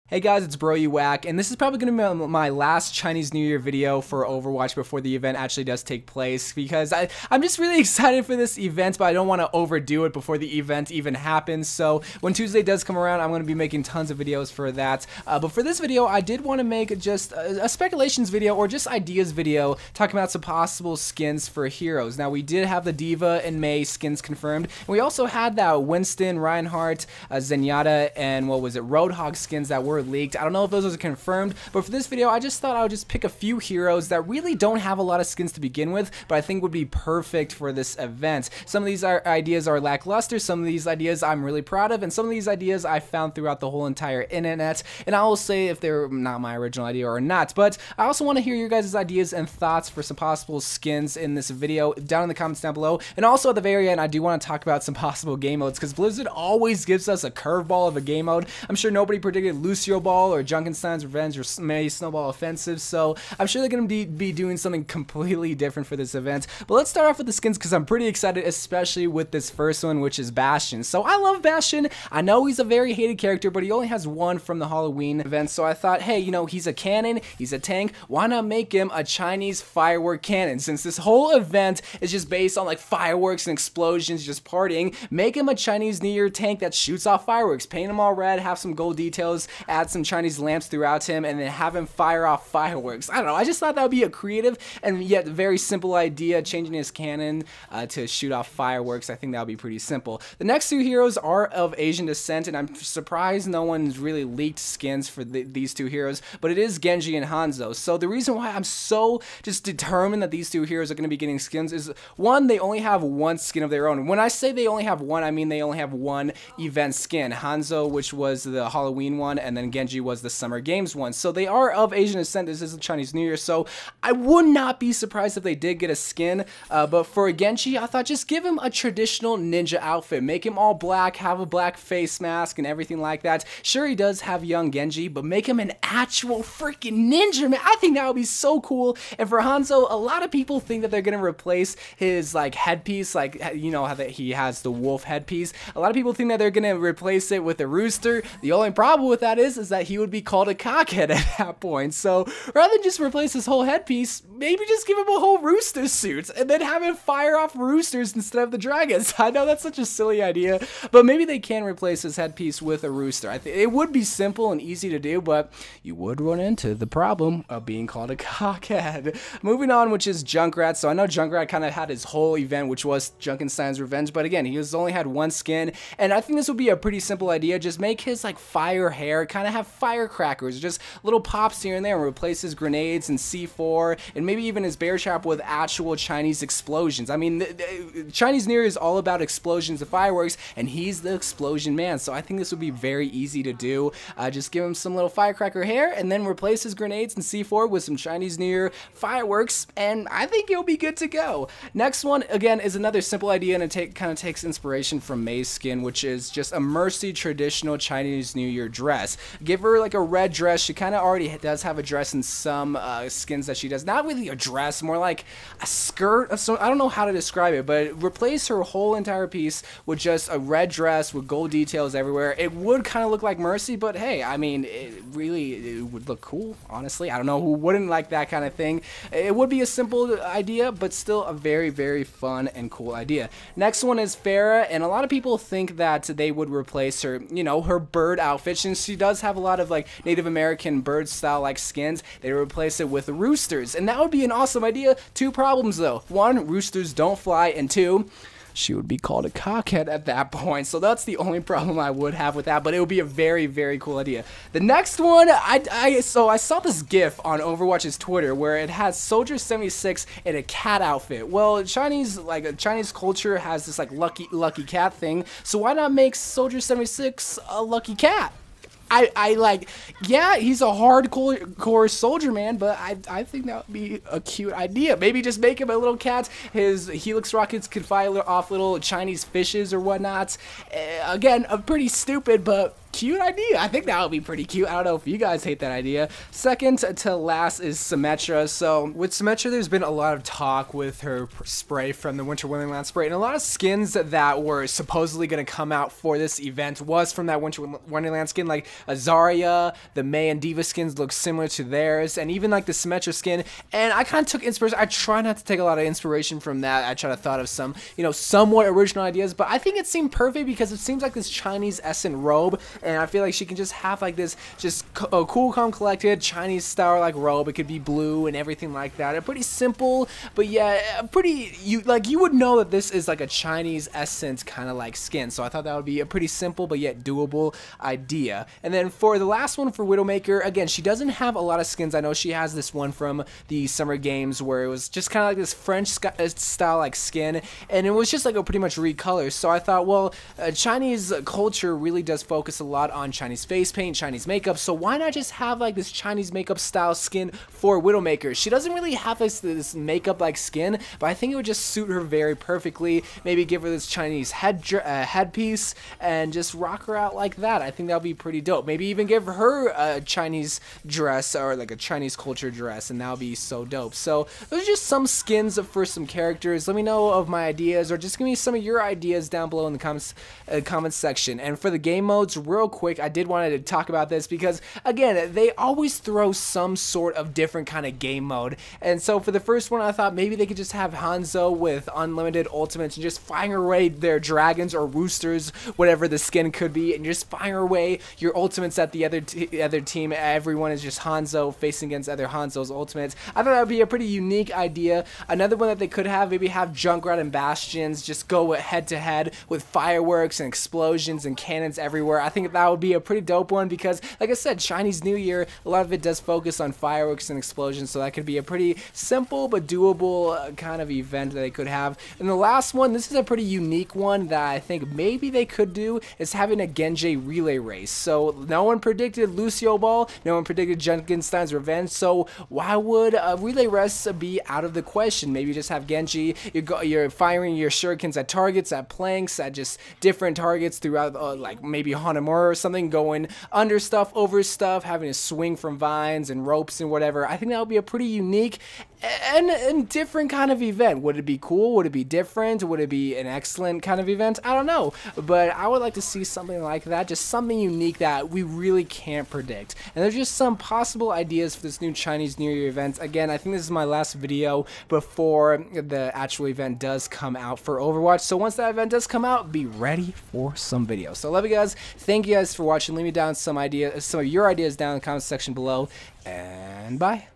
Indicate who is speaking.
Speaker 1: Hey guys, it's WACK, and this is probably going to be my last Chinese New Year video for Overwatch before the event actually does take place, because I'm just really excited for this event, but I don't want to overdo it before the event even happens. So when Tuesday does come around, I'm going to be making tons of videos for that. But for this video, I did want to make just a speculations video, or just ideas video, talking about some possible skins for heroes. Now, we did have the Diva and Mei skins confirmed, and we also had that Winston, Reinhardt, Zenyatta, and what was it, Roadhog skins that were leaked. I don't know if those are confirmed, but for this video I just thought I would just pick a few heroes that really don't have a lot of skins to begin with, but I think would be perfect for this event. Some of these ideas are lackluster, some of these ideas I'm really proud of, and some of these ideas I found throughout the whole entire internet, and I will say if they're not my original idea or not. But I also want to hear your guys' ideas and thoughts for some possible skins in this video down in the comments down below. And also at the very end, I do want to talk about some possible game modes, because Blizzard always gives us a curveball of a game mode. I'm sure nobody predicted Lucio Ball or Junkenstein's Revenge or Mei Snowball Offensive, so I'm sure they're going to be doing something completely different for this event. But let's start off with the skins, because I'm pretty excited, especially with this first one, which is Bastion. So I love Bastion. I know he's a very hated character, but he only has one from the Halloween event, so I thought, hey, you know, he's a cannon, he's a tank, why not make him a Chinese firework cannon? Since this whole event is just based on like fireworks and explosions, just partying, make him a Chinese New Year tank that shoots off fireworks, paint him all red, have some gold details, add some Chinese lamps throughout him, and then have him fire off fireworks. I don't know, I just thought that would be a creative and yet very simple idea, changing his cannon to shoot off fireworks. I think that would be pretty simple. The next two heroes are of Asian descent, and I'm surprised no one's really leaked skins for these two heroes, but it is Genji and Hanzo. So the reason why I'm so just determined that these two heroes are going to be getting skins is, one, they only have one skin of their own. When I say they only have one, I mean they only have one event skin. Hanzo, which was the Halloween one, and then Genji was the Summer Games one. So they are of Asian descent. This is the Chinese New Year, so I would not be surprised if they did get a skin. But for Genji, I thought just give him a traditional ninja outfit. Make him all black, have a black face mask and everything like that. Sure, he does have young Genji, but make him an actual freaking ninja, man. I think that would be so cool. And for Hanzo, a lot of people think that they're going to replace his like headpiece, like, you know how that he has the wolf headpiece. A lot of people think that they're going to replace it with a rooster. The only problem with that is that he would be called a cockhead at that point. So rather than just replace his whole headpiece, maybe just give him a whole rooster suit and then have him fire off roosters instead of the dragons. I know that's such a silly idea, but maybe they can replace his headpiece with a rooster. I think it would be simple and easy to do, but you would run into the problem of being called a cockhead. Moving on, which is Junkrat. So I know Junkrat kind of had his whole event, which was Junkenstein's Revenge, but again, he only had one skin, and I think this would be a pretty simple idea. Just make his like fire hair kind of have firecrackers, just little pops here and there, and replace his grenades and C4, and maybe even his bear trap with actual Chinese explosions. I mean, the Chinese New Year is all about explosions and fireworks, and he's the explosion man, so I think this would be very easy to do. Just give him some little firecracker hair, and then replace his grenades and C4 with some Chinese New Year fireworks, and I think he'll be good to go. Next one, again, is another simple idea, and it kind of takes inspiration from Mei's skin, which is just a Mercy traditional Chinese New Year dress. Give her like a red dress. She kind of already does have a dress in some skins that she does. Not really a dress, more like a skirt. So I don't know how to describe it, but replace her whole entire piece with just a red dress with gold details everywhere. It would kind of look like Mercy, but hey, I mean, it would look cool, honestly. I don't know who wouldn't like that kind of thing. It would be a simple idea, but still a very, very fun and cool idea. Next one is Farah, and a lot of people think that they would replace her, you know, her bird outfit, since she does have a lot of like Native American bird style like skins. They replace it with roosters, and that would be an awesome idea. Two problems though: one, roosters don't fly, and two, she would be called a cockhead at that point. So that's the only problem I would have with that, but it would be a very, very cool idea. The next one, so I saw this GIF on Overwatch's Twitter where it has Soldier 76 in a cat outfit. Well, Chinese culture has this like lucky cat thing, so why not make Soldier 76 a lucky cat? I like, yeah, he's a hardcore soldier man, but I think that would be a cute idea. Maybe just make him a little cat. His Helix rockets could fire off little Chinese fishes or whatnot. Again, pretty stupid, but cute idea. I think that would be pretty cute. I don't know if you guys hate that idea. Second to last is Symmetra. So with Symmetra, there's been a lot of talk with her spray from the Winter Wonderland spray, and a lot of skins that were supposedly going to come out for this event was from that Winter Wonderland skin, like Azaria, the Mei and Diva skins look similar to theirs, and even like the Symmetra skin. And I kind of took inspiration. I try not to take a lot of inspiration from that. I try to thought of some, you know, somewhat original ideas, but I think it seemed perfect because it seems like this Chinese essence robe, and I feel like she can just have like this just cool, calm, collected Chinese style like robe. It could be blue and everything like that. A pretty simple, but yeah, pretty, you would know that this is like a Chinese essence kind of like skin. So I thought that would be a pretty simple but yet doable idea. And then for the last one for Widowmaker, again, she doesn't have a lot of skins. I know she has this one from the Summer Games where it was just kind of like this French style like skin, and it was just like a pretty much recolor. So I thought, well, Chinese culture really does focus a lot on Chinese face paint, Chinese makeup, so why not just have like this Chinese makeup style skin for Widowmaker? She doesn't really have this makeup like skin, but I think it would just suit her very perfectly. Maybe give her this Chinese headpiece and just rock her out like that. I think that would be pretty dope. Maybe even give her a Chinese dress or like a Chinese culture dress, and that would be so dope. So those are just some skins for some characters. Let me know of my ideas, or just give me some of your ideas down below in the comments section. And for the game modes, real quick, I did want to talk about this because again, they always throw some sort of different kind of game mode. And so for the first one, I thought maybe they could just have Hanzo with unlimited ultimates and just fire away their dragons or roosters, whatever the skin could be, and just fire away your ultimates at the other team. Everyone is just Hanzo facing against other Hanzo's ultimates. I thought that would be a pretty unique idea. Another one that they could have, maybe have Junkrat and Bastions just go head to head with fireworks and explosions and cannons everywhere. I think that would be a pretty dope one because, like I said, Chinese New Year, a lot of it does focus on fireworks and explosions, so that could be a pretty simple but doable kind of event that they could have. And the last one, this is a pretty unique one that I think maybe they could do, is having a Genji relay race. So no one predicted Lucio Ball, no one predicted Junkenstein's Revenge, so why would a relay race be out of the question? Maybe just have Genji, you're firing your shurikens at targets, at planks, at just different targets throughout, like maybe Hanamura or something, going under stuff, over stuff, having to swing from vines and ropes and whatever. I think that would be a pretty unique and different kind of event. Would it be cool? Would it be different? Would it be an excellent kind of event? I don't know, but I would like to see something like that, just something unique that we really can't predict. And there's just some possible ideas for this new Chinese New Year event. Again, I think this is my last video before the actual event does come out for Overwatch, so once that event does come out, be ready for some videos. So I love you guys. Thank you guys for watching. Leave me down some of your ideas down in the comment section below, and bye.